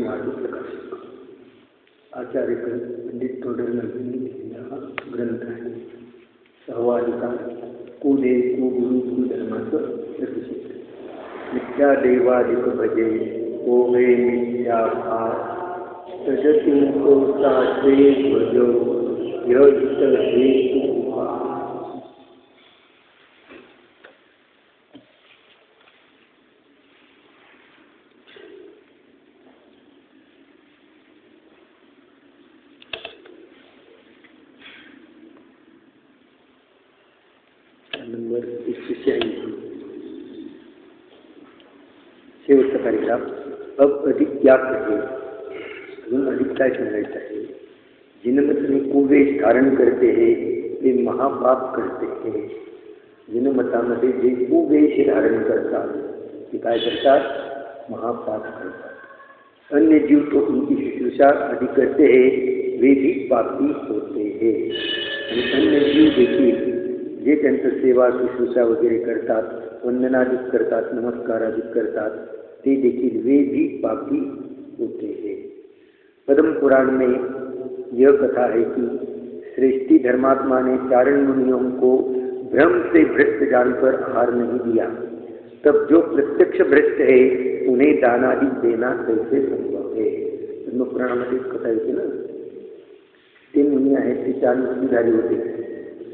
समाधि प्रकाशक आचार्य पंडित तोडरमल यांनी लिहिलेला हा ग्रंथ आहे. सहवादिका कुदेव कुगुरु कुधर्माचं प्रतिष्ठित. मिथ्या देवादिक भजे ओहे मिथ्या भाव तजती मुखोता ते भजो यत हेतु नंबर 186. शेवटचा पॅरेग्राफ. अब अधिक क्या कहे. अजून अधिक काय सांगायचं आहे. जिनमत कुवेश धारण करते है ते महापाप करते हैं. जिनमतामध्ये जे कुवेश धारण करतात ते काय करतात. महापाप करतात. अन्य जीव तो उनकी शुश्रूषा आदि करते हैं वे भी पापी होते हैं. आणि अन्य जीव देखील जे त्यांचं सेवा शुश्रूषा वगैरे करतात, वंदनादिक करतात, नमस्कारादिक करतात, ते देखील वे भी पापी होते हैं. पद्म पुराण में यह कथा है कि श्रेष्ठी धर्मात्मा ने चारण मुनियों को भ्रम से भ्रष्ट जानकर आहार नहीं दिया. तब जो प्रत्यक्ष भ्रष्ट है उन्हें दाना ही देना कैसे संभव है. पद्म पुराणामध्ये कथा येते ना. ते मुनी आहेत ते चारणधारी होते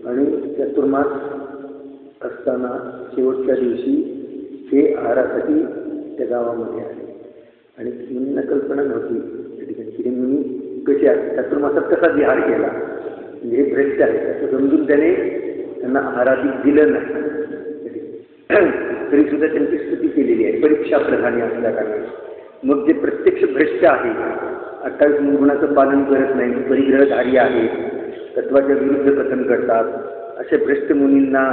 आणि चतुर्मास असताना शेवटच्या दिवशी ते आहारासाठी त्या गावामध्ये आले आणि मुनींना कल्पना नव्हती त्या ठिकाणी की मुनी कसे आहेत, चतुर्मासात कसा विहार केला, म्हणजे हे भ्रष्ट आहे असं समजून त्याने त्यांना आहारादी दिलं नाही. तरी सुद्धा त्यांची स्तुती केलेली आहे परीक्षा प्रधानी असल्या कारणाने. मग जे प्रत्यक्ष भ्रष्ट आहे, 28 गुणाचं पालन करत नाही, परिग्रहधारी आहे, तत्वाच्या विरुद्ध कथन करतात, अशा भ्रष्ट मुनींना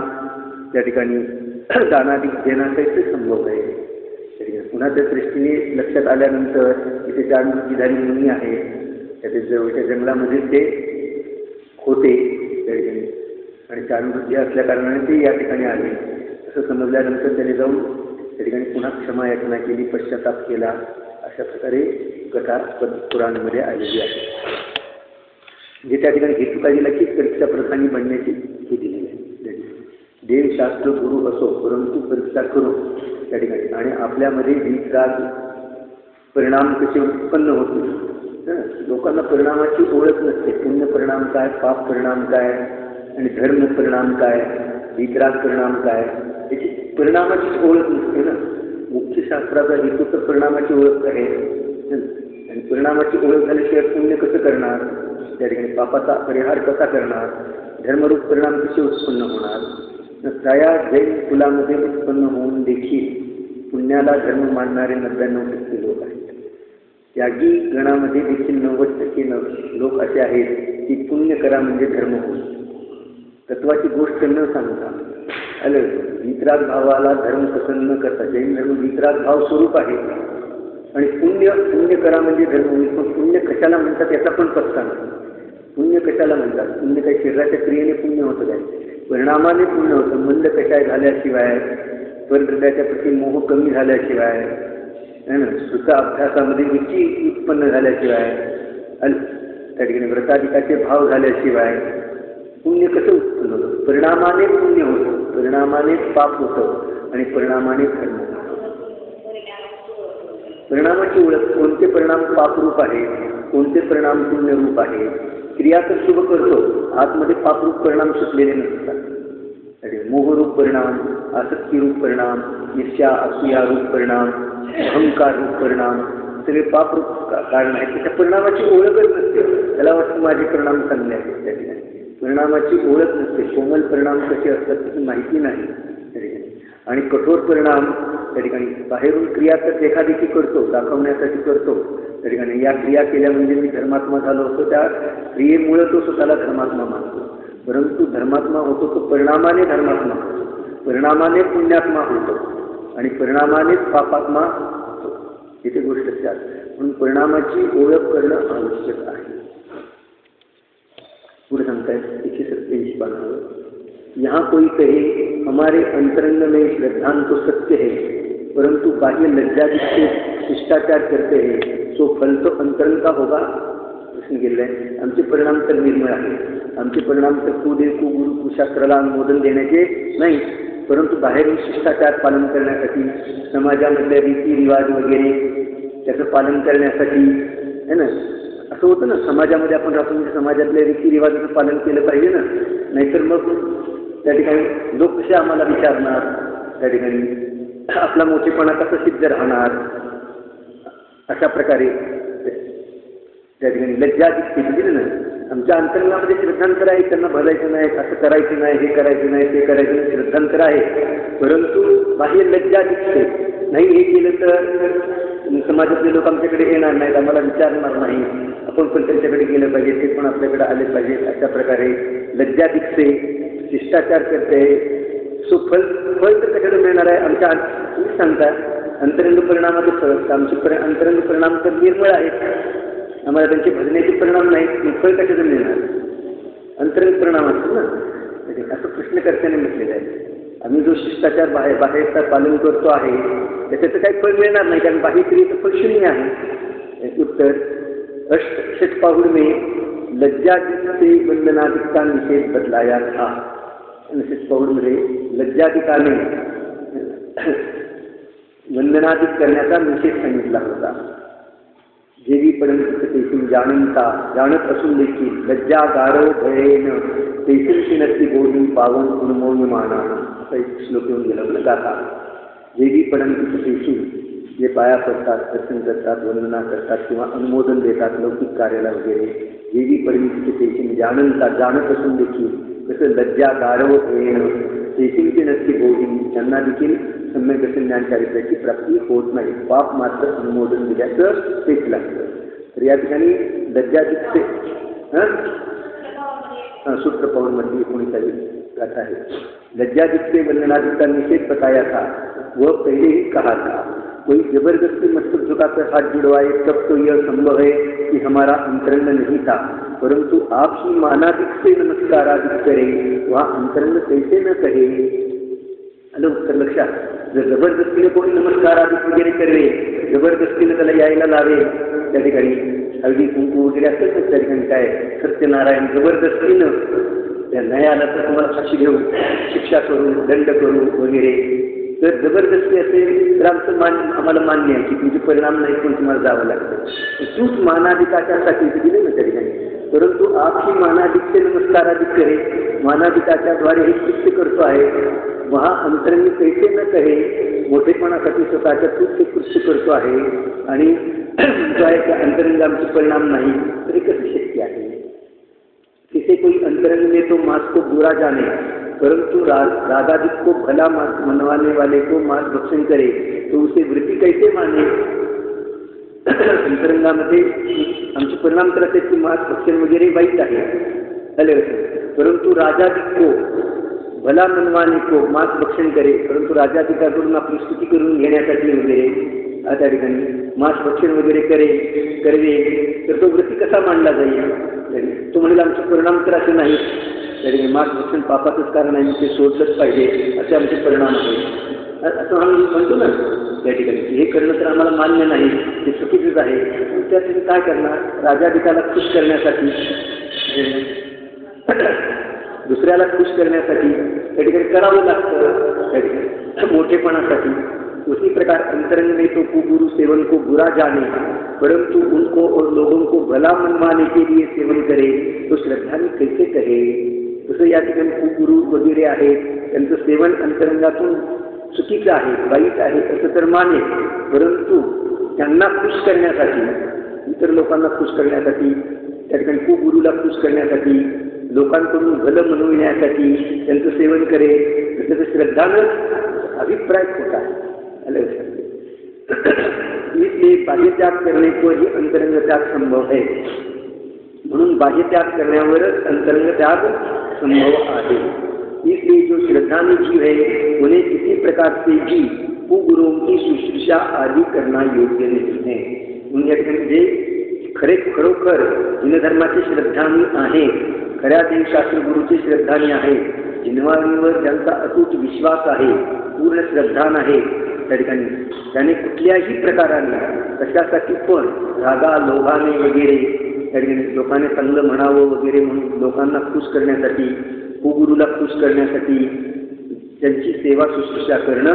त्या ठिकाणी दानादिक देणं कैसे संभव आहे. पुन्हा त्या दृष्टीने लक्षात आल्यानंतर इथे चारणवृत्तीधारी मुनी आहे त्याच्या जवळच्या जंगलामध्ये ते होते त्या ठिकाणी आणि चारणवृत्ती असल्या कारणाने ते या ठिकाणी आले असं समजल्यानंतर त्याने जाऊन त्या ठिकाणी पुन्हा क्षमा याचना केली, पश्चाताप केला. अशा प्रकारे कथा पुराणामध्ये आलेली आहे. म्हणजे त्या ठिकाणी हेतुकाजीला की परीक्षा प्रधानी बनण्याची हे दिलेली आहे. देवशास्त्र गुरु असो परंतु परीक्षा करो त्या ठिकाणी. आणि आपल्यामध्ये वितराग परिणाम कसे उत्पन्न होते. लोकांना परिणामाची ओळख नसते. पुण्य परिणाम काय, पाप परिणाम काय आणि धर्म परिणाम काय, वितराग परिणाम काय, याची परिणामाचीच ओळख नसते ना. मुख्य शास्त्राचा हेतू तर परिणामाची ओळख आहे आणि परिणामाची ओळख झाल्याशिवाय पुण्य कसं करणार, त्या ठिकाणी पापाचा परिहार कसा करणार, धर्मरूप परिणाम कसे उत्पन्न होणार. त्या जैन कुलामध्ये उत्पन्न होऊन देखील पुण्याला धर्म मानणारे 99% लोक आहेत. त्यागी गणामध्ये देखील 90% लोक असे आहेत की पुण्य करा म्हणजे धर्म होईल. तत्वाची गोष्ट न सांगता वितराग भावाला धर्म पसंत न करता जैन धर्म वितराग भाव स्वरूप आहे आणि पुण्य करा म्हणजे धर्म होईल. पण पुण्य कशाला म्हणतात याचा पण पत्ता नाही. पुण्य कशाला म्हणतात. पुण्य काही शरीराच्या क्रियेने पुण्य होतं काय, परिणामाने पुण्य होतं. मंद कशाय झाल्याशिवाय, परहृदयाच्या प्रती मोह कमी झाल्याशिवाय, सुद्धा अभ्यासामध्ये रुची उत्पन्न झाल्याशिवाय, त्या ठिकाणी व्रताधिकाचे भाव झाल्याशिवाय पुण्य कसं उत्पन्न होतं. परिणामाने पुण्य होतं, परिणामाने पाप होतं आणि परिणामाने धर्म होतं. परिणामाची ओळख. कोणते परिणाम पापरूप आहे, कोणते परिणाम पुण्यरूप आहे. क्रिया तर शुभ करतो, आतमध्ये पापरूप परिणाम सुटलेले नसतात. मोहरूप परिणाम, आसक्तीरूप परिणाम, ईर्ष्या असूयारूप परिणाम, अहंकाररूप परिणाम, सगळे पापरूप कारण आहेत. त्याच्या परिणामाची ओळखच नसते. त्याला वाटतं माझे परिणाम चांगले आहेत. त्या ठिकाणी परिणामाची ओळख नसते. कोमल परिणाम कसे असतात त्याची माहिती नाही त्या ठिकाणी. आणि कठोर परिणाम त्या ठिकाणी बाहेरून क्रिया तर देखादेखी करतो, दाखवण्यासाठी करतो त्या ठिकाणी. या क्रिया केल्या म्हणजे मी धर्मात्मा झालो होतो, त्या क्रियेमुळे तो स्वतःला धर्मात्मा मानतो. परंतु धर्मात्मा होतो तो परिणामाने धर्मात्मा होतो, परिणामाने पुण्यात्मा होतो आणि परिणामानेच पापात्मा होतो. इथे गोष्ट त्यात. म्हणून परिणामाची ओळख करणं आवश्यक आहे. पुढे सांगतायत 187 पानावर. यहाँ कोई कहे हमारे अंतरंग में श्रद्धान तो सत्य है परंतु बाह्य लज्जादित्य शिष्टाचार करते हैं सो फल तो अंतरंग का होगा, प्रश्न केलेला आहे. आमचे परिणाम तर निर्मळ आहे. आमचे परिणाम तर कुदेव कुगुरु कुशास्त्राला अनुमोदन देण्याचे नाही, परंतु बाहेरून शिष्टाचार पालन करण्यासाठी, समाजामधले रीतिरिवाज वगैरे त्याचं पालन करण्यासाठी है ना. असं होतं ना, समाजामध्ये आपण राहतो म्हणजे समाजातल्या रीतिरिवाजाचं पालन केलं पाहिजे ना, नाहीतर मग त्या ठिकाणी लोक कसे आम्हाला विचारणार, त्या ठिकाणी आपला मोठेपणा कसा सिद्ध राहणार. अशा प्रकारे त्या ठिकाणी लज्जा दिसते ना. आमच्या अंतरंगामध्ये श्रद्धांतर आहे, त्यांना भजायचं नाही, असं करायचं नाही, हे करायचं नाही, ते करायचं नाही, श्रद्धांतर आहे, परंतु बाह्य लज्जा दिसते. नाही हे केलं तर समाजातले लोक आमच्याकडे येणार नाहीत, आम्हाला विचारणार नाही, आपण पण त्यांच्याकडे गेलं पाहिजे, ते पण आपल्याकडे आले पाहिजे. अशा प्रकारे लज्जा दिसते, शिष्टाचार करते. सो फल तर कशाला मिळणार आहे. आमच्या तुम्ही सांगता अंतरंग परिणामाचे फळ, आमचे अंतरंग परिणाम तर निर्मळ आहेत, आम्हाला त्यांचे भजण्याचे परिणाम नाहीत, फळ कशाचं मिळणार. अंतरंग परिणाम असतो ना. असं प्रश्नकर्त्याने म्हटलेलं आहे. आम्ही जो शिष्टाचार बाहेरचा पालन करतो आहे त्याचं काही फळ मिळणार नाही, कारण बाह्य क्रियेचं फळ शून्य आहे. उत्तर षटपाहुड में लज्जादिक वंदनादिका निषेध बदलाया था. षटपाहुडमध्ये लज्जादिकाने वंदनादिक करण्याचा निषेध सांगितला होता. जेवी परंतु तेथील जाणत असून देखील लज्जा गारव भयेन तेथील नक्की बोलून पावन गुणमौल्यमाना. असा एक श्लोक येऊन गेला ना गाथा. जेवी परंतु तेथील जे पाया पडतात, दर्शन करतात, वंदना करतात किंवा अनुमोदन देतात लौकिक कार्याला वगैरे, जेवी परंतु तेथील जाणत असून देखील कसं लज्जा गारव भयेन तेथील नक्की बोलून त्यांना देखील सम्यक दर्शन ज्ञान चारित्र्याची प्राप्ती होत नाही. पाप मात्र अनुमोदन दिल्याचं तेच लागतं. तर या ठिकाणी लज्जा दिसते. सूत्र पाऊलमध्ये 19वी गाथा आहे. लज्जा दिखते वंदनादिक का निषेध बताया था, वह पहले ही कहा था. कोई जबरदस्ती मस्तक झुकाकर हाथ जुड़वाए तब तो यह संभव है कि हमारा अंतरंग नहीं था, परंतु आप ही मानादिक से नमस्कारादिक करें, वह अंतरंग कैसे न कहे. आलं उत्तर लक्षात. जर जबरदस्तीने कोणी नमस्कार आदिक वगैरे करवे, जबरदस्तीने त्याला यायला लावे, त्या ठिकाणी हळदी कुंकू वगैरे असेल तर त्या ठिकाणी काय सत्यनारायण जबरदस्तीनं नाही आला तर तुम्हाला फाशी घेऊ, शिक्षा करू, दंड करू वगैरे, जर जबरदस्ती असेल तर आम्हाला मान्य आहे की तुमचे परिणाम नाही पण तुम्हाला जावं लागतं. तूच मानाधिकाच्यासाठी दिले ना त्या ठिकाणी. परंतु आप ही मानाधिक से नमस्काराधिक करे, मानाधिकाच्या द्वारे हे कृत्य करतो आहे. वहा अंतरंग कैसे न कहे, मोठेपणासाठी स्वतःच्या तूच हे कृत्य करतो आहे आणि जो आहे त्या अंतरंग आमचे परिणाम नाही, तर हे कसे शक्य आहे. किसी कोई अंतरंग में तो मांस को बुरा जाने, परंतु रागादिक को भला मनवाने वाले को मांस भक्षण करे तो उसे वृत्ति कैसे माने. अंतरंगामध्ये आमचे परिणाम तर असे की मांस भक्षण वगैरे वाईट आहे, परंतु राजादिक को भला मनवाने को मांस भक्षण करे, परंतु राजाधिकाकडून आपली स्तुती करून घेण्यासाठी वगैरे त्या ठिकाणी मांस भक्षण वगैरे करवे तर तो वृत्ती कसा मांडला जाईल. तो म्हणेल आमचे परिणाम तर असे नाही, तरी मांस भक्षण पापाचंच कारण आहे, ते सोडलंच पाहिजे असे आमचे परिणाम आहेत असं आम्ही म्हणतो ना त्या ठिकाणी. हे करणं तर आम्हाला मान्य नाही, ते चुकीचंच आहे. त्यासाठी काय करणार, राजाधिकाला खुश करण्यासाठी, दुसऱ्याला खुश करण्यासाठी त्या ठिकाणी करावं लागतं, त्या ठिकाणी मोठेपणासाठी. उसी प्रकार अंतरंग में तो कुगुरु सेवन को बुरा जाने, परंतु उनको और लोगों को भला मनवाने के लिए सेवन करे तो श्रद्धाने कैसे कहे. तसं या ठिकाणी कुगुरु वगैरे आहेत, त्यांचं सेवन अंतरंगातून चुकीचं आहे, वाईट आहे असं तर माने, परंतु त्यांना खुश करण्यासाठी, इतर लोकांना खुश करण्यासाठी, त्या ठिकाणी कुगुरूला खुश करण्यासाठी, लोकांकडून भलं मनविण्यासाठी त्यांचं सेवन करे, त्याचं श्रद्धानं अभिप्राय होता है. इसलिए बाह्य त्याग करने को ही अंतरंग त्याग संभव है. म्हणून बाह्य त्याग करण्यावरच अंतरंग त्याग संभव आहे. इसलिए जो श्रद्धालु जीव है उन्हें किसी प्रकार से भी कुगुरुओं की शुश्रूषा आदि करना योग्य नहीं है. म्हणजे खरोखर जिनधर्माचे श्रद्धानी आहे, खऱ्या देवशास्त्र गुरुचे श्रद्धानी आहे, जिनवाणीवर ज्यांचा अतूट विश्वास आहे, पूर्ण श्रद्धान आहे, त्या ठिकाणी त्याने कुठल्याही प्रकाराने कशासाठी पण रागा लोभाने वगैरे त्या ठिकाणी लोकांनी चांगलं म्हणावं वगैरे म्हणून लोकांना खुश करण्यासाठी, कुगुरूला खुश करण्यासाठी त्यांची सेवा शुश्रूषा करणं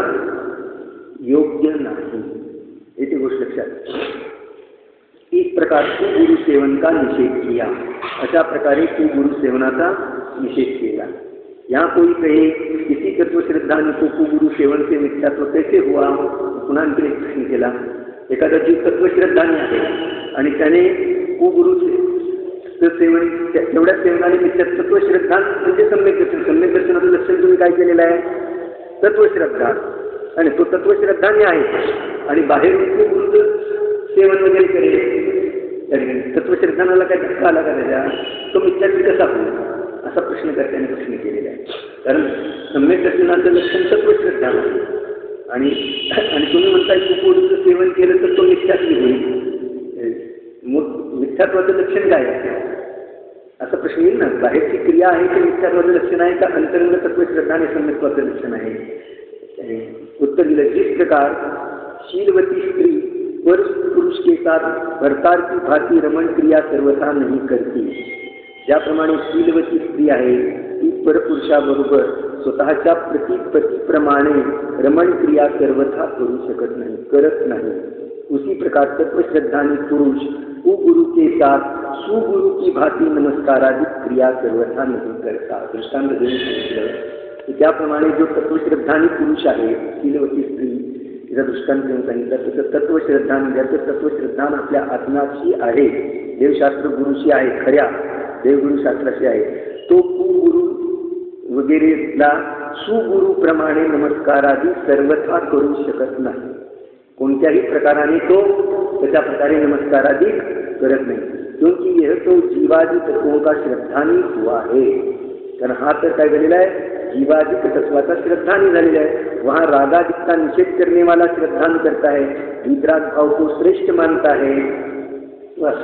योग्य नाही. येथे गोष्ट लक्षात. इस प्रकार कुगुरु सेवन का निषेध किया. अशा प्रकारे कुगुरु सेवनाचा निषेध केला. यहाँ कोई कहे किसी तत्व श्रद्धाने को कुगुरु सेवन से मिथ्यात्व कैसे हुआ. पुन्हा आणखी एक प्रश्न केला. एखादा जीव तत्वश्रद्धाने आहे आणि त्याने कुगुरु सेवन तेवढ्या सेवनाने तत्वश्रद्धा म्हणजे सम्यक दर्शन. सम्यक दर्शनाचं लक्षण तुम्ही काय केलेलं आहे. तत्वश्रद्धा. आणि तो तत्वश्रद्धाने आहे आणि बाहेरून कुगुरूचं सेवन वगैरे करेल. तत्वश्रद्धानाला काय धक्का आला का त्याच्या. तो मिथ्यात्व कसा होईल असा प्रश्न त्याने प्रश्न केलेला आहे. कारण सम्यक दर्शनाचं लक्षण तत्वश्रद्धा आहे आणि तुम्ही म्हणताय कुगुरूचं सेवन केलं तर तो मिथ्यात्व होईल. मग मिथ्यात्वाचं लक्षण काय आहे असा प्रश्न येईल ना. बाहेरची क्रिया आहे ते मिथ्यात्वाचं लक्षण आहे का अंतरंग तत्वश्रद्धाने सम्यकत्वाचं लक्षण आहे. उत्तर दिलं. जिस प्रकार शीलवती स्त्री पर पुरुष के साथ प्रकार की भांति रमण क्रिया सर्वथा नहीं करती. ज्याप्रमाणे शीलवती स्त्री आहे ती परपुरुषाबरोबर स्वतःच्या पतीप्रमाणे रमण क्रिया सर्वथा करू शकत नाही, करत नाही. उसी प्रकार तत्वश्रद्धानी पुरुष कुगुरु के साथ सुगुरु की भांति नमस्कारादि क्रिया सर्वथा नहीं करता. दृष्टांत देऊन सांगितलं. त्याप्रमाणे जो तत्वश्रद्धानी पुरुष आहे शीलवती स्त्री तिचा दृष्टांत देऊन सांगितलं. तसं तत्वश्रद्धान ज्याचं तत्वश्रद्धान आपल्या आत्म्याशी आहे, देवशास्त्र गुरुशी आहे, खऱ्या देवगुरुशास्त्राशी आहे, तो कुगुरु वगैरेला सुगुरुप्रमाणे नमस्कारादी सर्वथा करू शकत नाही. कोणत्याही प्रकाराने तो त्याच्या प्रकारे नमस्कारादी करत नाही. क्योंकि यह तो जीवादी तत्वों का श्रद्धानी हुआ है. कारण हा तर काय झालेला आहे जीवादिक तत्वाचा श्रद्धानी झालेला आहे. वहाँ रागादिक का निषेध करने वाला श्रद्धान करता है, वितराग भाव को श्रेष्ठ मानता है. बस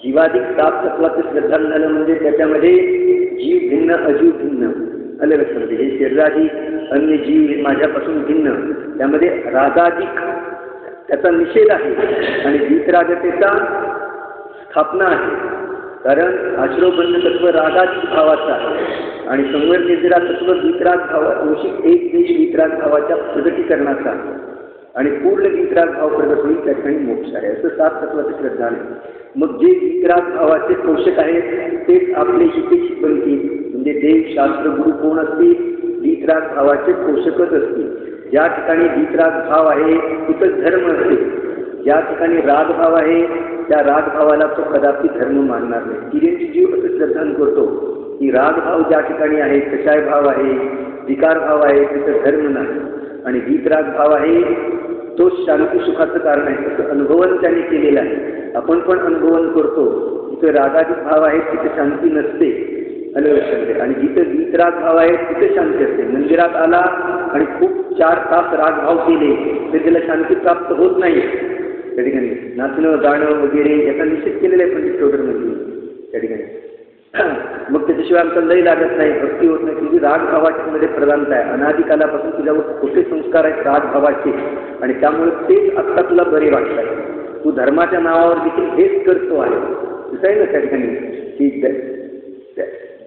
जीवादिक ताप तत्वाचं श्रद्धान झालं म्हणजे त्याच्यामध्ये जीव भिन्न अजीव भिन्न आलं लक्षामध्ये. हे शरीरादी अन्य जीव माझ्यापासून भिन्न त्यामध्ये रागादिक त्याचा निषेध आहे आणि वितरागतेचा स्थापना आहे. कारण आश्रवबंध तत्व रागादिक भावाचा आहे आणि संवर निद्रा तत्व वितराग भावांशिक एक देश वितराग भावाच्या प्रगटीकरणाचा आणि पूर्ण वितराग भाव प्रगट होईल त्या ठिकाणी मोक्ष आहे. असं 7 तत्वाचं श्रद्धान आहे. मग जे वितराग भावाचे पोषक आहेत तेच आपले हितेशी बनतील. म्हणजे देव शास्त्र गुरु कोण असतील वितराग भावाचे पोषकच असतील. ज्या ठिकाणी वितराग भाव आहे तिथं धर्म असते. ज्या ठिकाणी रागभाव आहे त्या रागभावाला तो कदापि धर्म मानणार नाही. किरींची जीव असं श्रद्धान करतो की रागभाव ज्या ठिकाणी आहे, कषाय भाव आहे, विकार भाव आहे तिथं धर्म नाही आणि वितराग भाव आहे तो शांती सुखाचं कारण आहे. तसं अनुभवन त्याने केलेलं आहे. आपण पण अनुभवन करतो. जिथं रागाधिक भाव आहे तिथे शांती नसते आणि जिथं वितराग भाव आहे तिथे शांती असते. मंदिरात आला आणि खूप 4 तास रागभाव केले तर त्याला शांती प्राप्त होत नाही. त्या ठिकाणी नाचणं गाणं वगैरे याचा निषेध केलेला आहे पंडित चौधरीमध्ये त्या ठिकाणी. मग त्याच्याशिवाय आमचा लय लागत नाही, भक्ती होत नाही. तुझी रागभावाच्या मध्ये प्रधानता आहे. अनादिकालापासून तुझ्यावर खोटे संस्कार आहेत रागभावाचे आणि त्यामुळे तेच आत्ता तुला बरे वाटतात. तू धर्माच्या नावावर देखील हेच करतो आहे. असं आहे ना त्या ठिकाणी की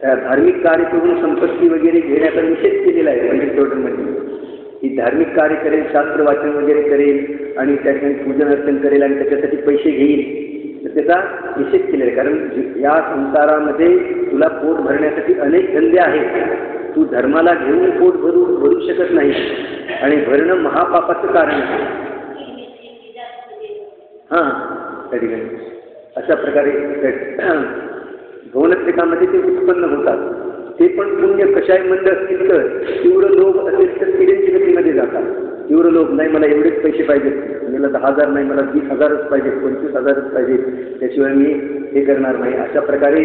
धार्मिक कार्य करून संपत्ती वगैरे घेण्याचा निषेध केलेला आहे पंडित चौधरीमध्ये. की धार्मिक कार्य करेल, शास्त्र वाचन वगैरे करेल आणि त्या ठिकाणी पूजन अर्चन करेल आणि त्याच्यासाठी पैसे घेईल तर त्याचा निषेध केलेला आहे. कारण या संसारामध्ये तुला पोट भरण्यासाठी अनेक धंदे आहेत. तू धर्माला घेऊन पोट भरू शकत नाही आणि भरणं महापापाचं कारण आहे. हां त्या ठिकाणी अशा प्रकारे भवनत्रिकामध्ये ते उत्पन्न होतात. ते पण पुण्य कशाय मंद असतील तर तीव्र लोभ असेल तर किरींची गतीमध्ये जातात. तीव्र लोभ नाही मला एवढेच पैसे पाहिजेत, मला 10,000 नाही मला 20,000च पाहिजेत, 25,000च पाहिजेत, त्याशिवाय मी हे करणार नाही. अशा प्रकारे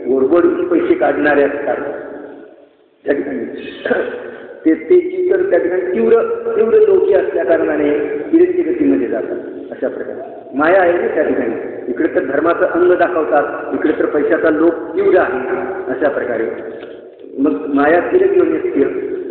गोडगोडून पैसे काढणारे असतात त्या ठिकाणी. ते तर त्या ठिकाणी तीव्र लोभी असल्या कारणाने किरींची गतीमध्ये जातात. अशा प्रकारे माया आहे ना त्या ठिकाणी. इकडे तर धर्माचं अंग दाखवतात, इकडे तर पैशाचा लोभ तीव्र आहे. अशा प्रकारे मग माया किरण घेऊन येते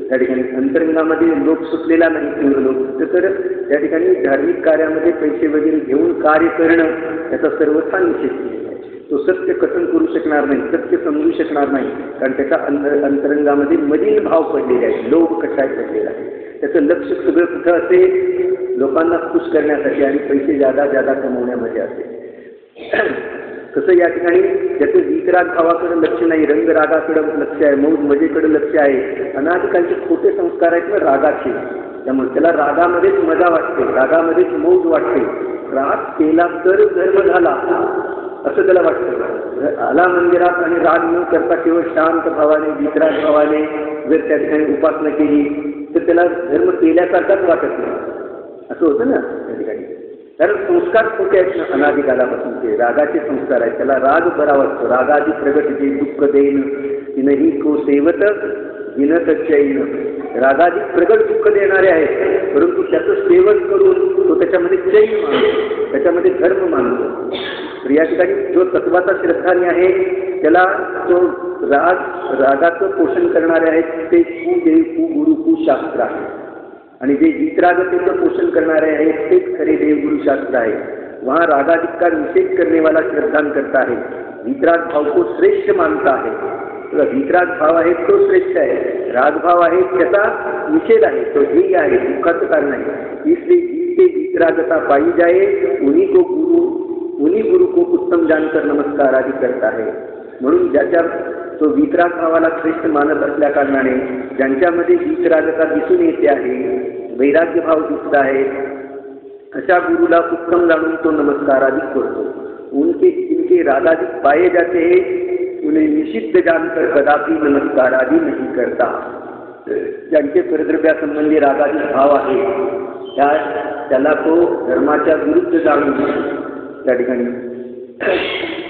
त्या ठिकाणी अंतरंगामध्ये लोक सुटलेला नाही तीव्र लोक, तर त्या ठिकाणी धार्मिक कार्यामध्ये पैसे वगैरे घेऊन कार्य करणं त्याचा सर्वथा निषेध केलेला आहे. तो सत्य कथन करू शकणार नाही, सत्य समजू शकणार नाही, कारण त्याच्या अंतरंगामध्ये मलिन भाव पडलेले आहे, लोभ कषाय पडलेला आहे. त्याचं लक्ष सगळं कुठं असेल, लोकांना खुश करण्यासाठी आणि पैसे जादा कमवण्यामध्ये असेल. कसं या ठिकाणी त्याचं वीतराग भावाकडे लक्ष नाही, रंगरागाकडे लक्ष आहे, मौज मजेकडे लक्ष आहे. अनाधिकांचे खोटे संस्कार आहेत ना रागाचे, त्यामुळे त्याला रागामध्येच मजा वाटते, रागामध्येच मौज वाटते. राग केला तर धर्म झाला असं त्याला वाटतं. आला मंदिरात आणि राग न करता केवळ शांत भावाने वीतराग भावाने जर त्या ठिकाणी उपासना केली तर त्याला धर्म केल्यासारखाच वाटत नाही, असं होतं ना त्या ठिकाणी. कारण संस्कार खोटे आहेत ना अनादिकालापासूनचे, रागाचे संस्कार आहेत. त्याला राग बरा वाटतो. रागादी प्रगट जे दुःख देईन तिनही को सेवत विनत चैन. रागादी प्रगट दुःख देणारे आहेत, परंतु त्याचं सेवन करून तो त्याच्यामध्ये चैन मानतो, त्याच्यामध्ये धर्म मानतो. तर या ठिकाणी जो तत्वाचा श्रद्धानी आहे त्याला तो रागाचं पोषण करणारे आहेत ते कुदेव कुगुरु कुशास्त्र आहे, आणि जे वीतरागतेचं पोषण करणारे आहेत तेच खरे देवगुरु शास्त्र आहे. वहाँ रागादिक का निषेध करने वाला श्रद्धान करता है, वीतराग भाव को श्रेष्ठ मानता है. वीतराग भाव आहे तो श्रेष्ठ आहे, रागभाव आहे त्याचा निषेध आहे, तो ध्येय आहे, दुःखाचं कारण आहे. इसलिए जिससे वीतरागता पाई जाए उन्हीं गुरु को उत्तम जानकर नमस्कार आदि करता है. म्हणून ज्याच्या तो वीतराग भावाला श्रेष्ठ मानत असल्या कारणाने ज्यांच्यामध्ये वीतरागता दिसून येते आहे, वैराग्य भाव दिसत आहे, अशा गुरुला उत्तम जाणून तो नमस्कार आदि करतो. इनके रागादिक पाए जाते हैं, उन्हें निषिद्ध जानकर कदापि नमस्कार आदि नहीं करता. ज्यांचे परद्रव्यासंबंधी रागादिक भाव आहे त्याला तो धर्माच्या विरुद्ध जाणून त्या ठिकाणी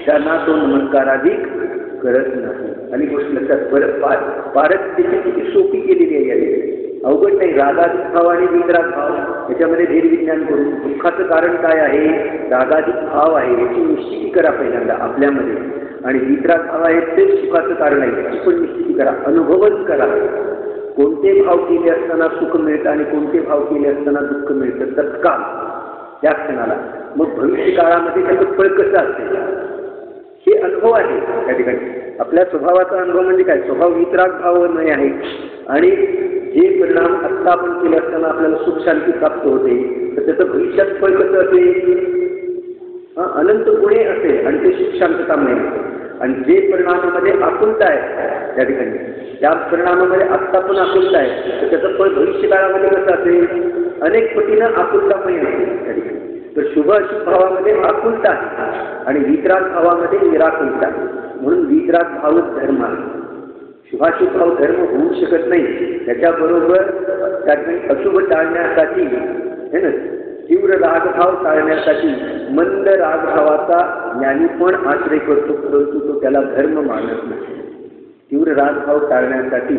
त्यांना तो नमस्कार अधिक करत नाही. आणि गोष्ट लक्षात पारख त्याची किती सोपी केलेली आहे, अवघड नाही. रागादिक भाव आणि वीतराग भाव याच्यामध्ये धीरविज्ञान करून दुःखाचं कारण काय आहे, रागादिक भाव आहे याची निश्चिती करा पहिल्यांदा आपल्यामध्ये, आणि वीतराग भाव आहे तेच सुखाचं कारण आहे याची पण निश्चिती करा, अनुभवच करा. कोणते भाव केले असताना सुख मिळतं आणि कोणते भाव केले असताना दुःख मिळतं तत्काळ त्या क्षणाला. मग भविष्य काळामध्ये त्याचं फळ कसं असेल हे अनुभव आहे. त्या ठिकाणी आपल्या स्वभावाचा अनुभव म्हणजे काय, स्वभाव वीतराग भावमय आहे, आणि जे परिणाम आत्ता आपण केले असताना आपल्याला सुख शांती प्राप्त होते तर त्याचं भविष्यात फळ कसं असेल, अनंत गुणे असेल आणि ते सुख शांततामय असेल. आणि जे परिणामामध्ये आकुलता आहे त्या ठिकाणी त्या परिणामामध्ये आत्ता पण आकुलता आहे तर त्याचं फळ भविष्य काळामध्ये कसं असेल, अनेक पटीनं आकुलतामय असेल त्या ठिकाणी. तर शुभ अशुभ भावामध्ये आकुलता आहे आणि वीतराग भावामध्ये निराकुलता आहे. म्हणून वीतराग भावच धर्म आहे. शुभाशुभ भाव धर्म होऊ शकत नाही. त्याच्याबरोबर त्या ठिकाणी अशुभ टाळण्यासाठी है ना, तीव्र रागभाव टाळण्यासाठी मंद रागभावाचा ज्ञानी पण आश्रय करतो, परंतु तो त्याला धर्म मानत नाही. तीव्र रागभाव टाळण्यासाठी,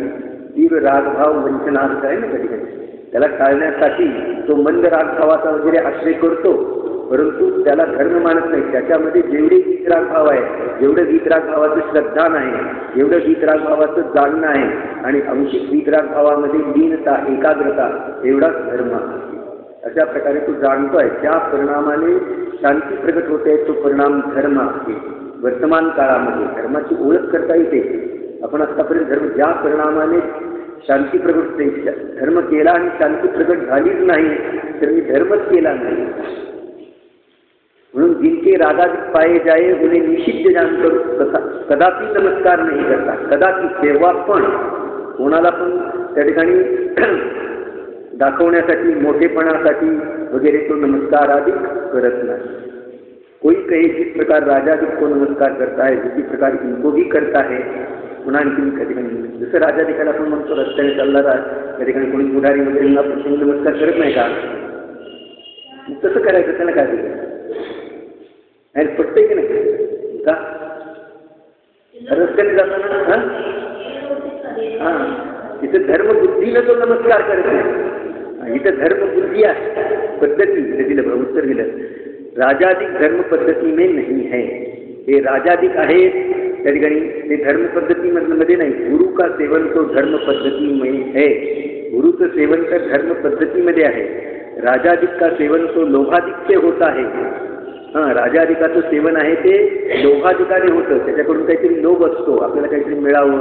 तीव्र रागभाव वंचनार्थ आहे ना कधी कधी, त्याला टाळण्यासाठी तो मंद रागभावाचा वगैरे आश्रय करतो, परंतु त्याला धर्म मानत नाही. त्याच्यामध्ये जेवढे वीतराग भाव आहे, जेवढं वीतराग भावाचं श्रद्धान आहे, एवढं वीतराग भावाचं जाणणं आहे, आणि अंशिक वीतराग भावामध्ये लीनता एकाग्रता एवढाच धर्म आहे. अशा प्रकारे तो जाणतोय, त्या परिणामाने शांती प्रगट होते, तो परिणाम धर्म आहे. वर्तमान काळामध्ये धर्माची ओळख करता येते. आपण आतापर्यंत धर्म ज्या परिणामाने शांती प्रगट होते, धर्म केला आणि शांती प्रगट झालीच नाही तर मी धर्मच केला नाही. म्हणून जिनके रागादिक पाए जाए उन्हें निषिद्ध जानकर कदापि नमस्कार नाही करता. कदापि तेव्हा पण कोणाला पण त्या ठिकाणी दाखवण्यासाठी, मोठेपणासाठी वगैरे तो नमस्कार आदि करत नाही. कोई कहे जिस प्रकार राजादिक को नमस्कार करता है उसी प्रकार इनको भी करता है. पुन्हा आणखी त्या ठिकाणी जसं राजाधिकाला आपण म्हणतो रस्त्याने चालणारा त्या ठिकाणी कोणी पुढारी वगैरेंना पुरुष नमस्कार करत नाही का, तसं करायचं. त्याला काय दिलं आणि पटतंय की नाही का, रस्त्याने जाताना तिथं धर्मबुद्धीनं तो नमस्कार करत नाही. इथं धर्मबुद्धी आहे, पद्धती दिलं उत्तर दिलं. राजाधिक धर्म पद्धती में नहीं है. हे राजाधिक आहेत त्या ठिकाणी ते धर्म पद्धतीमध्ये नाही, गुरु का सेवन तो धर्म पद्धती में है. गुरुचं सेवन तर धर्म पद्धतीमध्ये आहे. राजाधिक का सेवन तो लोभाधिक से होता है. हां, राजाधिकाचं सेवन आहे ते लोभाधिकाने होतं. त्याच्याकडून काहीतरी लोभ असतो, आपल्याला काहीतरी मिळावं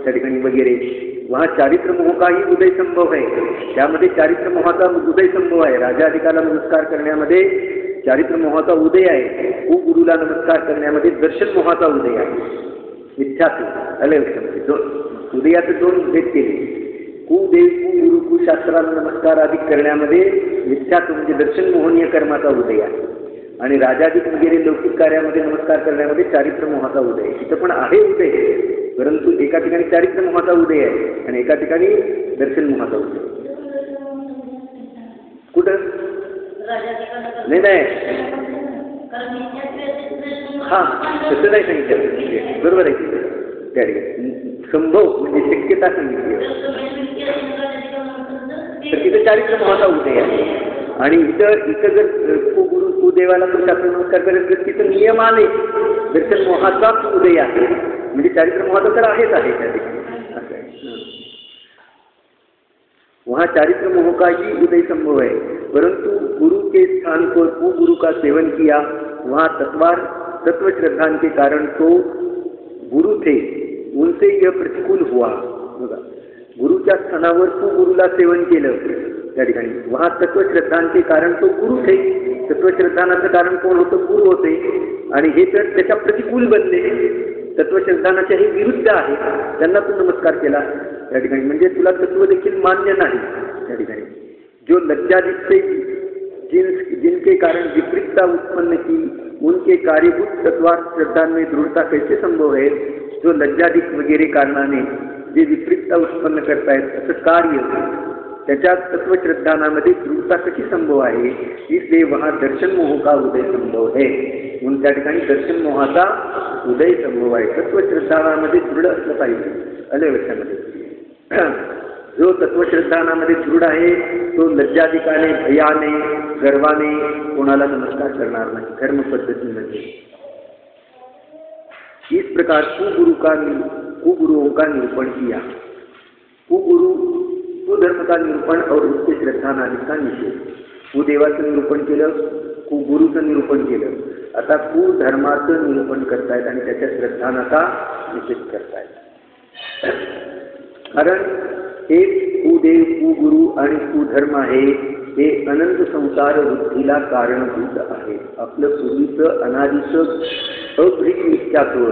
त्या ठिकाणी वगैरे. वहा चारित्र मोह काही उदय संभव आहे. त्यामध्ये चारित्र मोहाचा उदय संभव आहे. राजाधिकाला नमस्कार करण्यामध्ये चारित्र मोहाचा उदय आहे. कुगुरूला नमस्कार करण्यामध्ये दर्शन मोहाचा उदय आहे. मिथ्यात्व आले लक्षामध्ये. दोन उदयाचे दोन भेद केले. कुदेव कुगुरु कुशास्त्राला नमस्कार आदी करण्यामध्ये मिथ्यात्व म्हणजे दर्शन मोहनीय कर्माचा उदय आहे. आणि राजाधिक वगैरे लौकिक कार्यामध्ये नमस्कार करण्यामध्ये चारित्र मोहाचा उदय आहे. तिथं पण आहे उदय, परंतु एका ठिकाणी चारित्र मोहाचा उदय आहे आणि एका ठिकाणी दर्शन मोहाचा उदय. कुठं नाही नाही, हां तसं नाही सांगितलं, बरोबर आहे. त्या ठिकाणी संभव म्हणजे शक्यता सांगितली, तर तिथं चारित्र मोहाचा उदय आहे. आणि इथं जर कुगुरु कुदेवाला पण शास्त्र नमस्कार करायचं तर तिथं नियमाने दर्शन मोहाचाच उदय आहे. म्हणजे चारित्र मोहाचा तर आहेच आहे त्या ठिकाणी असं आहे. वहाँ चारित्र मोह का ही उदय संभव है, परंतु गुरु के स्थान पर कुगुरु का सेवन किया, वहाँ तत्व श्रद्धान के कारण तो गुरु थे उनसे यह प्रतिकूल हुआ. बघा, गुरुच्या स्थानावर कुगुरूला सेवन केलं त्या ठिकाणी. वहाँ तत्वश्रद्धांचे कारण तो गुरु थे. तत्वश्रद्धानाचं कारण कोण होतं? गुरु होते. आणि हे तर त्याच्या प्रतिकूल बनले. तत्वश्रद्धानाच्या हे विरुद्ध आहे. त्यांना तू नमस्कार केला त्या ठिकाणी, म्हणजे तुला तत्व देखील मान्य नाही त्या ठिकाणी. जो लज्जाधिक से जिनके कारण विपरीतता उत्पन्न की उनके कार्यभूत तत्वार्थ श्रद्धा में दृढ़ता कैसे संभव है. जो लज्जाधिक वगैरे कारणाने जे विपरीतता उत्पन्न करतायत असं कार्य त्याच्या तत्वश्रद्धानामध्ये दृढता कशी संभव आहे. इसलिए वहाँ दर्शन मोह का उदय संभव है. म्हणून त्या ठिकाणी दर्शन मोहाचा उदय संभव आहे. तत्वश्रद्धानामध्ये दृढ असलं पाहिजे आले लक्षामध्ये. जो तत्वश्रद्धानामध्ये दृढ आहे तो लज्जाधिकाने, भयाने, गर्वाने कोणाला नमस्कार करणार नाही धर्म पद्धतीमध्ये. इस प्रकार कुगुरुओं का निरूपण किया. कुधर्म का निरूपण और उसके श्रद्धानादि का निषेध. कुदेवाचं निरूपण केलं, कुगुरूचं निरूपण केलं. आता कुधर्माचं निरूपण करतायत आणि त्याच्या श्रद्धानाचा निषेध करतायत. कारण हे कुदेव, कुगुरू आणि कुधर्म आहे हे अनंत संसार वृद्धीला कारणभूत आहे. आपलं पूर्वीचं अनादिचं अभ्रित मिथ्यात्व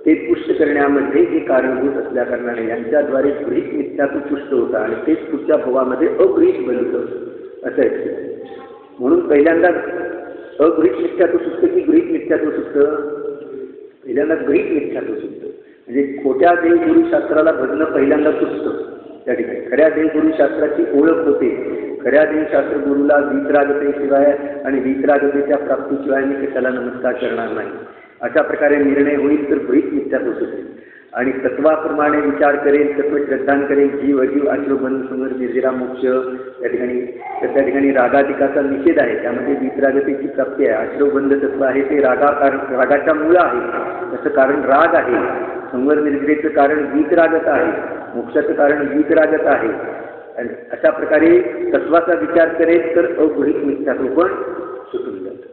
ते पुष्ट करण्यामध्ये हे कारणभूत असल्या कारणाने यांच्याद्वारे गृहीत मिथ्यात्व पुष्ट होतं आणि तेच पुढच्या भवामध्ये अगृहीत बनतं असं आहे. म्हणून पहिल्यांदा अगृहीत मिथ्यात्व सुचतं की गृहीत मिथ्यात्व सुचतं? पहिल्यांदा गृहीत मिथ्यात्व सुचतं. म्हणजे खोट्या देवगुरुशास्त्राला भजणं पहिल्यांदा सुचतं त्या ठिकाणी. खऱ्या देवगुरुशास्त्राची ओळख होते. खऱ्या देवशास्त्र गुरुला वीतरागतेशिवाय आणि वीतरागतेच्या प्राप्तीशिवाय मी कशाला नमस्कार करणार नाही अशा प्रकारे निर्णय होईल तर गृहीत मिथ्यात्व सुचेल. आणि तत्वाप्रमाणे विचार करेल, तत्वश्रद्धान करेल, जीव अजीव आश्रबंध समर निर्जिरा मोक्ष त्या ठिकाणी. तर त्या ठिकाणी रागाधिकाचा निषेध आहे. त्यामध्ये वीतरागतेची प्राप्ती आहे. आश्रबंध तत्व आहे ते रागाच्या मुळं आहे. त्याचं कारण राग आहे. संवर निर्जिरेचं कारण वीतरागता आहे. मोक्षाचं कारण वीतरागता आहे. आणि अशा प्रकारे तत्वाचा विचार करेल तर अगृहीत मिथ्यात्व पण सुटून जातं.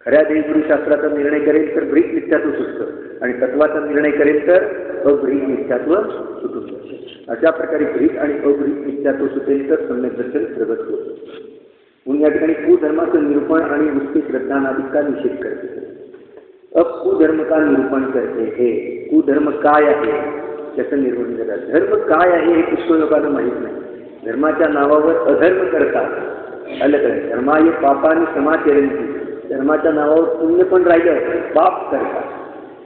खऱ्या देवगुरुशास्त्राचा निर्णय करेल तर गृहीत मिथ्यात्व सुटतं आणि तत्वाचा निर्णय करेल तर अगृहीत मिथ्यात्व सुटून जातं. अशा प्रकारे गृहीत आणि अगृहीत मिथ्यात्व सुटेल तर सम्यक दर्शन प्रगत होतं. म्हणून या ठिकाणी कुधर्माचं निरूपण आणि उसके श्रद्धानादि का निषेध करते. अब कुधर्म का निरूपण करते हे. कुधर्म काय आहे त्याचं निर्वहन करतात. धर्म काय आहे हे पुष्कळ लोकांना माहीत नाही. धर्माच्या नावावर अधर्म करतात. अलग धर्माय पापाने समाचरणची. धर्माच्या नावावर पुण्य पण राहिलं पाप करतात.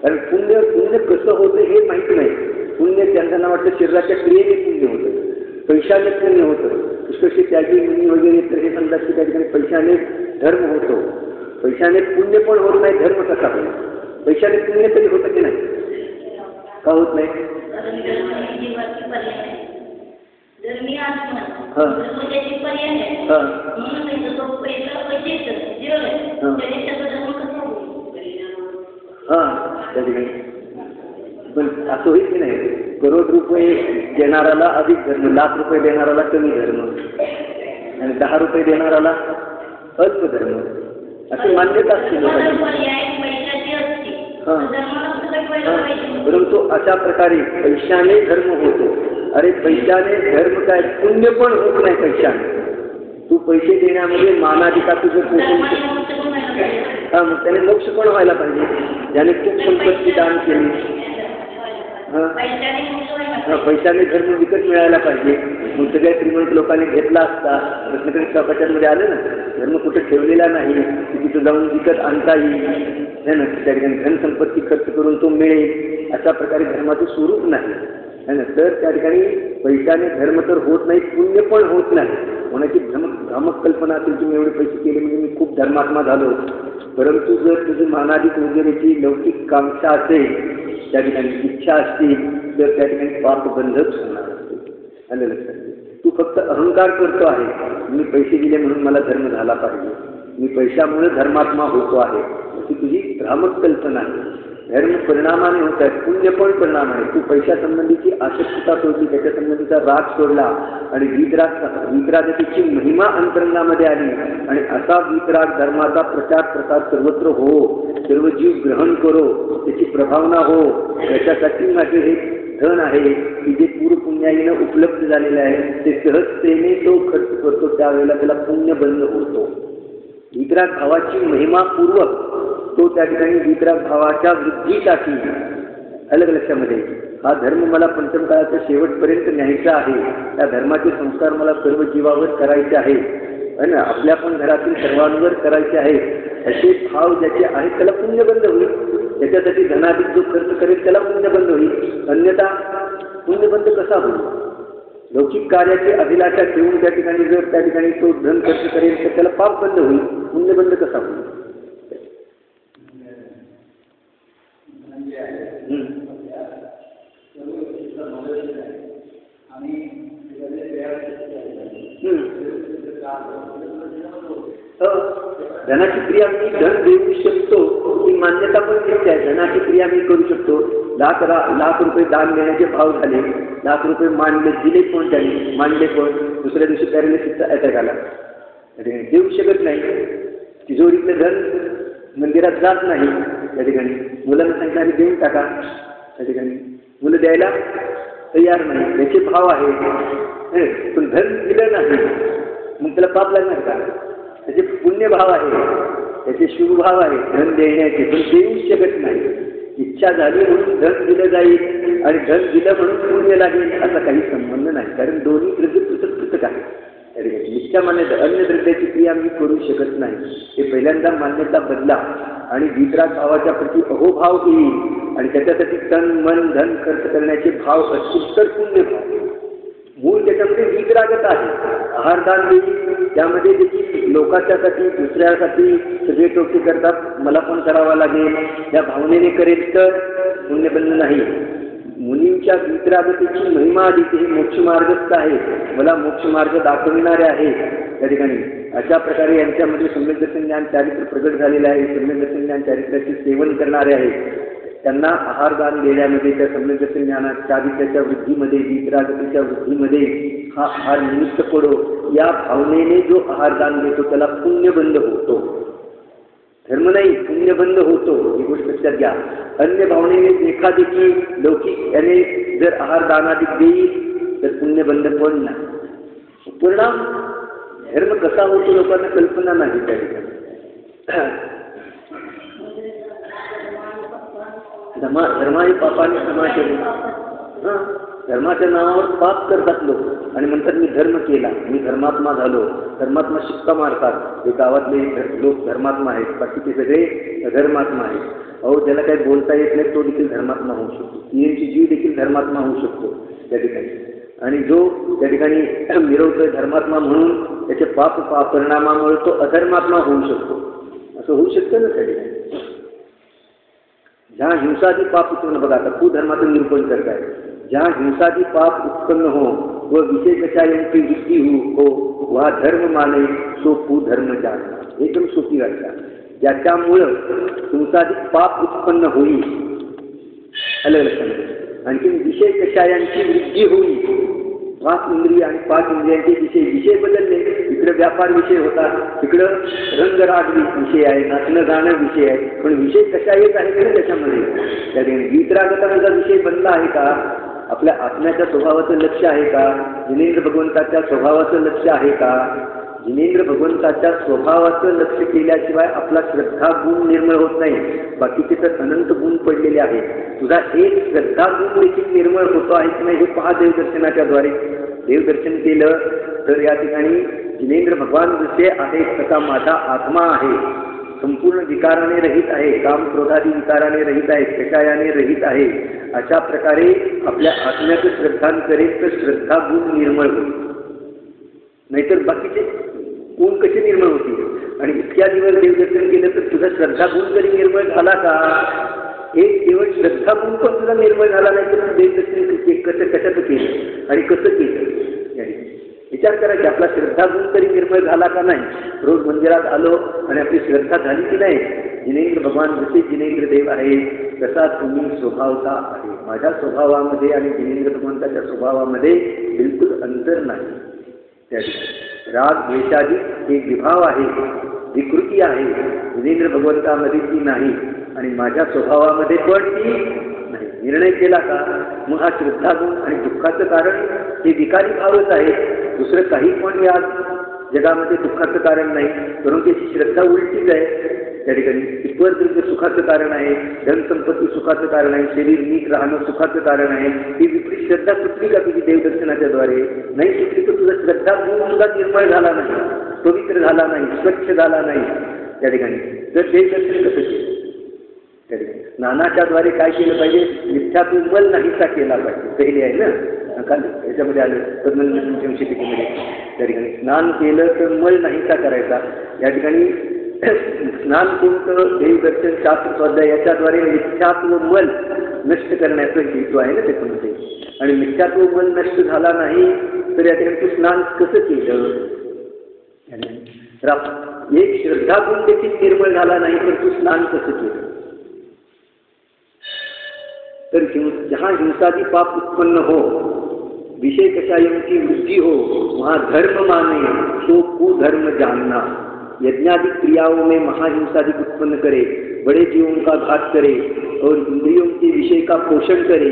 कारण पुण्य कसं होतं हे माहीत नाही. पुण्य त्यांना वाटतं शरीराच्या क्रियेने पुण्य होतं, पैशाने पुण्य होतं. पुष्कळशी त्यागी मुनी वगैरे तर हे समजा की त्या ठिकाणी पैशाने धर्म होतो. पैशाने पुण्य पण होत नाही, धर्म कसा होईल? पैशाने पुण्य तरी होतं की नाही? का होत नाही? असं होईल की नाही, करोड रुपये देणाऱ्याला अधिक धर्म, लाख रुपये देणाऱ्याला कमी धर्म, आणि 10 रुपये देणाऱ्याला अल्प धर्म, अशी मान्यता असते लोकांची. परंतु अशा प्रकारे पैशाने धर्म होतो. अरे पैशाने धर्म काय, पुण्य पण होत नाही पैशाने. तू पैसे देण्यामध्ये मानाधिकार तुझं पोषण, हा मग त्याने मोक्ष पण व्हायला पाहिजे. ज्याने खूप संपत्ती दान केली, पैशाने धर्म विकत मिळायला पाहिजे. मग सगळ्या श्रीमंत लोकांनी घेतला असता. रत्नागिरी प्रपंचामध्ये आलं ना, धर्म कुठे ठेवलेला नाही की तिथं जाऊन विकत आणता येईल, ना त्या ठिकाणी धनसंपत्ती खर्च करून तो मिळेल, अशा प्रकारे धर्माचं स्वरूप नाही है ना. तर त्या ठिकाणी पैशाने धर्म तर होत नाही, पुण्य पण होत नाही. कोणाची भ्रामक कल्पना असेल, तुम्ही एवढे पैसे केले म्हणजे मी खूप धर्मात्मा झालो. परंतु जर तुझी मानाधिक वगैरेची लौकिक कांक्षा असेल, त्या ठिकाणी इच्छा असतील, तर त्या ठिकाणी पाप बंधच होणार असते. आलं लक्षात. तू फक्त अहंकार करतो आहे, मी पैसे दिले म्हणून मला धर्म झाला पाहिजे, मी पैशामुळे धर्मात्मा होतो आहे, अशी तुझी भ्रामक कल्पना आहे. धर्म परिणामाने होत आहे, पुण्य पण परिणाम आहे. तू पैशासंबंधीची आसक्तता सोडली, त्याच्या संबंधीचा राग सोडला आणि वीतरागाची महिमा अंतरंगामध्ये आली, आणि असा वीतराग धर्माचा प्रचार प्रसार सर्वत्र हो, सर्व जीव ग्रहण करो, त्याची प्रभावना हो. याच्यासाठी माझे हे धन आहे की जे पूर्वपुण्याईनं उपलब्ध झालेलं आहे, ते सहजतेने तो खर्च करतो, त्यावेळेला त्याला पुण्य बंध होतो. वीतराग भावाची महिमापूर्वक तो त्या ठिकाणी वीतराग भावाच्या वृद्धीसाठी, अलग लक्षामध्ये, हा धर्म मला पंचम काळाच्या शेवटपर्यंत न्यायचा आहे, त्या धर्माचे संस्कार मला सर्व जीवावर करायचे आहे ना, आपल्या पण घरातील सर्वांवर करायचे आहे, असे भाव ज्याचे आहेत त्याला पुण्यबंध होईल. त्याच्यासाठी धनाधिक जो खर्च करेल त्याला पुण्यबंध होईल. अन्यथा पुण्यबंध कसा होईल? लौकिक कार्याची अभिलाषा ठेवून त्या ठिकाणी जर त्या ठिकाणी तो धन खर्च करेल तर त्याला पाप बंद होईल, पुण्यबंध कसा होईल? धनाची क्रिया मी धन देऊ शकतो ही मान्यता पण घेतली आहे. धनाची क्रिया मी करू शकतो. लाख रुपये दान देण्याचे भाव झाले, लाख रुपये मानले, दिले पण त्यांनी, मानले पण, दुसऱ्या दिवशी पॅरालिसिसचा अटॅक आला, देऊ शकत नाही. तिजोरीतलं धन मंदिरात जात नाही, त्या ठिकाणी मुलांना सांगणारे देऊन टाका, त्या ठिकाणी मुलं द्यायला तयार नाही, त्याचे भाव आहे. पण धन दिलं नाही मग त्याला पाप लागणार का? त्याचे पुण्यभाव आहे, त्याचे शुभभाव आहे धन देण्याचे, पण देऊ शकत नाही. इच्छा झाली म्हणून धन दिलं जाईल आणि धन दिलं म्हणून पुण्य लागेल असा काही संबंध नाही, कारण दोन्ही द्रव्य पृथक आहे. इच्छा मान्यता, अन्य द्रव्याची क्रिया मी करू शकत नाही, हे पहिल्यांदा मान्यता बदला आणि वीतराग भावाच्या प्रती अहोभाव येईल आणि त्याच्यासाठी तन मन धन खर्च करण्याचे भाव असतील तर पुण्यभाव. मूळ त्याच्यामध्ये वीतरागत आहे. आहारदान देईल त्यामध्ये देखील लोकांच्यासाठी दुसऱ्यासाठी सगळे टोके करतात, मला पण करावा लागेल, त्या भावनेने करेल तर पुण्यबंध नाही. मुनींच्या वीतरागतेची महिमा आली हे मोक्षमार्गस्थ आहे, मला मोक्षमार्ग दाखविणारे आहे त्या ठिकाणी. अशा प्रकारे यांच्यामध्ये सम्यक दर्शन ज्ञान चारित्र प्रगट झालेलं आहे. सम्यक दर्शन ज्ञान चारित्राचे सेवन करणारे आहे, त्यांना आहारदान देण्यामध्ये त्या सम्यक दर्शन ज्ञानात चारित्र्याच्या वृद्धीमध्ये, वीतरागतेच्या वृद्धीमध्ये हा आहार निमित्त पडो, या भावनेने जो आहारदान देतो त्याला पुण्यबंध होतो. धर्म नाही, पुण्यबंध होतो, ही गोष्ट लक्षात घ्या. अन्य भावनेने देखादेखी लौकिक याने जर आहारदानाधिक देईल तर पुण्यबंध पण नाही. परिणाम धर्म कसा होतो लोकांना कल्पना नाही त्या ठिकाणी. धर्माही पापाने समाचरी, धर्माच्या नावावर पाप करतात लोक आणि म्हणतात मी धर्म केला, मी धर्मात्मा झालो. धर्मात्मा शिक्का मारतात, हे गावातले लोक धर्मात्मा आहेत, बाकीचे सगळे अधर्मात्मा आहेत. अहो ज्याला काही बोलता येत नाही तो देखील धर्मात्मा होऊ शकतो, स्त्रियांची जीव देखील धर्मात्मा होऊ शकतो त्या ठिकाणी. आणि जो त्या ठिकाणी मिरवतोय धर्मात्मा म्हणून त्याचे पाप परिणामामुळे तो अधर्मात्मा होऊ शकतो, असं होऊ शकतं ना त्या ठिकाणी. जहाँ हिंसादी पाप उत्पन्न, बघा आता कुधर्माचं निरूपण करताय, जहाँ हिंसादी पाप उत्पन्न हो व विशेषायंची वृत्ती हो वहा धर्म माने सो कुधर्म जाणला. एकदम सोपी व्याख्या. ज्याच्यामुळं हिंसादी पाप उत्पन्न होईल, अलग लक्षात, आणखी विषय कषायांची वृद्धी होईल. 5 इंद्रिय आणि 5 इंद्रियांचे विषय बदलले. इकडे व्यापार विषय होता, तिकडं रंगराग विषय आहे, नाचणं गाणं विषय आहे. पण विषय कषायच आहे ना त्याच्यामध्ये. त्या वीतरागता विषय बनला आहे का? आपल्या आत्म्याच्या स्वभावाचं लक्ष आहे का? जिनेंद्र भगवंताच्या स्वभावाचं लक्ष आहे का? जिनेंद्र भगवंताच्या स्वभावाचं लक्ष केल्याशिवाय आपला श्रद्धा गुण निर्मळ होत नाही. बाकीचे तर अनंत गुण पडलेले आहेत. तुझा एक श्रद्धा गुण देखील निर्मळ होतो आहे की नाही हे पहा देवदर्शनाच्या द्वारे. देवदर्शन केलं तर या ठिकाणी जिनेंद्र भगवान जसे आहेत तसा माझा आत्मा आहे, संपूर्ण विकाराने रहित आहे, काम क्रोधादी विकाराने रहित आहे, कषायाने रहित आहे. अशा प्रकारे आपल्या आत्म्याचं श्रद्धान करेल तर श्रद्धा गुण निर्मळ होईल. नाहीतर बाकीचे गुण कसे निर्मळ होतील? आणि इतक्या दिवस देवदर्शन केलं तर तुझा श्रद्धा गुण तरी निर्मळ झाला का? एक केवळ श्रद्धा गुण पण तुझा निर्मळ झाला नाही तर देवदर्शन कसं कशाचं केलं आणि कसं केलं? विचार करा की आपला श्रद्धा गुण तरी निर्मळ झाला का नाही? रोज मंदिरात आलो आणि आपली श्रद्धा झाली की नाही? जिनेंद्र भगवान जसे जिनेंद्र देव आहे तसा तुम्ही स्वभावता आहे. माझ्या स्वभावामध्ये आणि जिनेंद्र भगवंताच्या स्वभावामध्ये बिलकुल अंतर नाही. त्या राग द्वेषादी एक विभाव आहे, विकृती आहे. जिनेंद्र भगवंतामध्ये ती नाही आणि माझ्या स्वभावामध्ये पण ती नाही. निर्णय केला का? मग हा श्रद्धागुण आणि दुःखाचं कारण हे विकारी भावच आहे. दुसरं काही पण या जगामध्ये दुःखाचं कारण नाही, परंतु त्याची श्रद्धा उलटीच आहे. त्या ठिकाणी ईश्वर सुखाचं कारण आहे, धनसंपत्ती सुखाचं कारण आहे, शरीर नीट राहणं सुखाचं कारण आहे. ही विपरीत श्रद्धा सुटली का तुझी देवदर्शनाच्या द्वारे? नाही सुटली तर तुझा श्रद्धा गुण सुद्धा निर्मळ झाला नाही, पवित्र झाला नाही, स्वच्छ झाला नाही. त्या ठिकाणी जर देवदर्शन कसं केलं? त्या ठिकाणी स्नानाच्या द्वारे काय केलं पाहिजे? मिथ्यात्व मल नाहीसा केला पाहिजे. पहिले आहे ना काल याच्यामध्ये आलं कर्मलमध्ये. त्या ठिकाणी स्नान केलं तर मल नाहीसा करायचा. या ठिकाणी स्नान कोणतं? देवदर्शन शास्त्र स्वाध्याय याच्याद्वारे मिथ्यात्व मल नष्ट करण्याचा हेतू आहे ना त्याच्यामध्ये. आणि मिथ्यात्व मल नष्ट झाला नाही तर या ठिकाणी तू स्नान कसं केलं? एक श्रद्धा गुण देखील निर्मळ झाला नाही तर तू स्नान कसं केलं? तर जहाँ हिंसादी पाप उत्पन्न हो, विषय कषायों की वृद्धि हो, वहाँ धर्म माने सो कुधर्म जानना. यज्ञादि क्रियाओं में महाहिंसादि उत्पन्न करे, बड़े जीवों का घात करे और इंद्रियों के विषय का पोषण करे,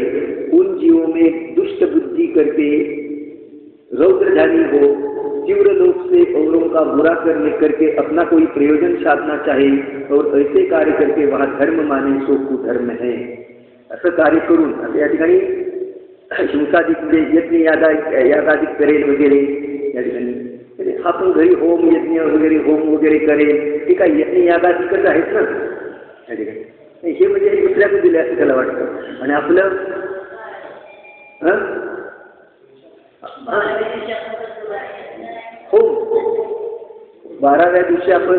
उन जीवों में दुष्ट बुद्धि करके रौद्रधानी हो, तीव्र लोक से औरों का बुरा करके अपना कोई प्रयोजन साधना चाहे और ऐसे कार्य करके वह धर्म माने सो कुधर्म है. असं कार्य करून आता या ठिकाणी हिंसादिक यज्ञ यागादिक करेल वगैरे. या ठिकाणी हा पण घरी होम यज्ञ वगैरे होम वगैरे करेल, ठीक आहे, यज्ञ यागादिकच आहेत ना. या ठिकाणी हे म्हणजे दुसऱ्याकडे दिले असं त्याला वाटतं. आणि आपलं हो 12व्या दिवशी आपण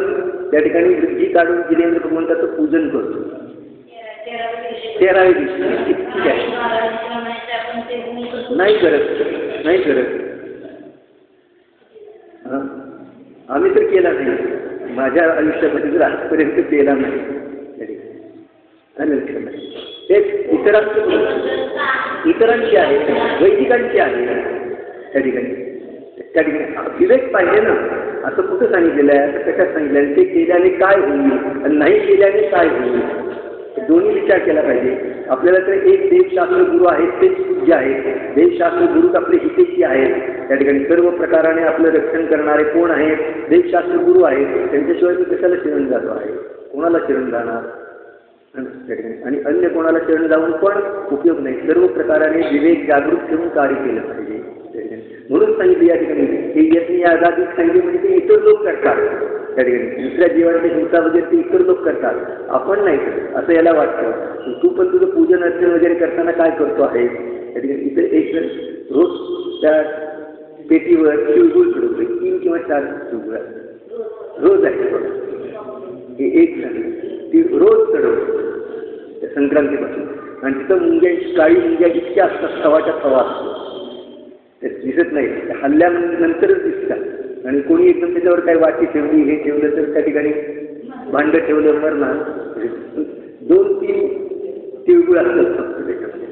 त्या ठिकाणी वृद्धी काढून जिनेंद्र भगवंताचं पूजन करतो. 13व्या दिवशी ठीक आहे, नाही करत. आम्ही तर केला नाही, माझ्या आयुष्यामध्ये जर आजपर्यंत केला नाही. ते इतरांची आहे, वैदिकांची आहे. त्या ठिकाणी विवेक पाहिजे ना. असं कुठं सांगितलेलं आहे, असं कशात सांगितलं आहे, ते केल्याने काय होईल आणि नाही केल्याने काय होईल, दोन्ही विचार केला पाहिजे. आपल्याला तर एक देवशास्त्र गुरु आहेत, तेच जे आहेत देवशास्त्र गुरुच आपले हितेशी आहेत. त्या ठिकाणी सर्व प्रकाराने आपलं रक्षण करणारे कोण आहेत? देवशास्त्र गुरु आहेत. त्यांच्याशिवाय मी कशाला शरण जातो आहे? कोणाला शरण जाणार? त्या ठिकाणी आणि अन्य कोणाला शरण जाऊन पण उपयोग नाही. सर्व प्रकाराने विवेक जागृत ठेवून कार्य केलं पाहिजे. म्हणून सांगितलं या ठिकाणी हे यज्ञ यागादिक सांगितले म्हणजे ते इतर लोक करतात. त्या ठिकाणी दुसऱ्या जीवांची हिंसा वगैरे ते इतर लोक करतात, आपण नाही करत असं याला वाटतं. तू पण तुझं पूजन अर्चन वगैरे करताना काय करतो आहे? त्या ठिकाणी इथे एक रोज त्या पेटीवर तिळगुळ चढवतो, 3 किंवा 4 तिळगुळ रोज आहे. हे एक ती रोज चढवतो त्या संक्रांतीपासून. आणि तिथं मुंग्यांची काळी मुंग्या इतक्या असतात, सवाच्या सवा असतो, ते दिसत नाही, हल्ल्यानंतरच दिसतात. आणि कोणी एकदम त्याच्यावर काही वाटी ठेवली हे ठेवलं तर त्या ठिकाणी भांडं ठेवलं मरणार. 2-3 तिळगुळ असतात फक्त त्याच्यामध्ये.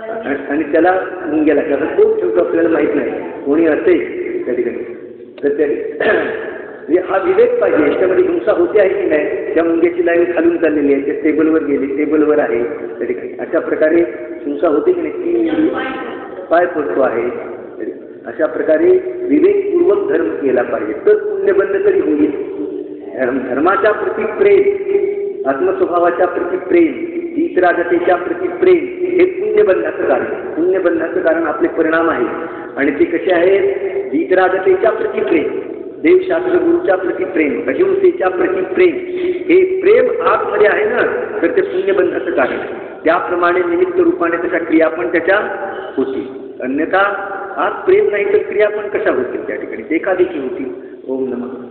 आणि त्याला मुंग्याला कसं खूप ठेवतो आपल्याला माहीत नाही, कोणी असेल त्या ठिकाणी तर त्या हा विवेक पाहिजे. याच्यामध्ये हिंसा होते आहे की नाही, त्या मुंग्याची लाईन खालून चाललेली आहे, त्या टेबलवर गेली, टेबलवर आहे त्या ठिकाणी, अशा प्रकारे हिंसा होते की नाही, ती पाय पडतो आहे. अशा प्रकारे विवेकपूर्वक धर्म केला पाहिजे तर पुण्यबंध तरी होईल. धर्माच्या प्रति प्रेम, आत्मस्वभावाच्या प्रति प्रेम, वीतरागतेच्या प्रति प्रेम हे पुण्यबंधाचं कारण. पुण्यबंधाचं कारण आपले परिणाम आहे आणि ते कसे आहेत? वीतरागतेच्या प्रति प्रेम, देवशास्त्र गुरूच्या प्रति प्रेम, अहिंसेच्या प्रति प्रेम. हे प्रेम आतमध्ये आहे ना, तर ते पुण्यबंधाचं कारण. त्याप्रमाणे निमित्त रूपाने तशा क्रिया पण त्याच्या होतील. अन्यथा आत प्रेम नाही तर क्रिया पण कशा होतील त्या ठिकाणी, एकादेखी होतील. ओम नमः.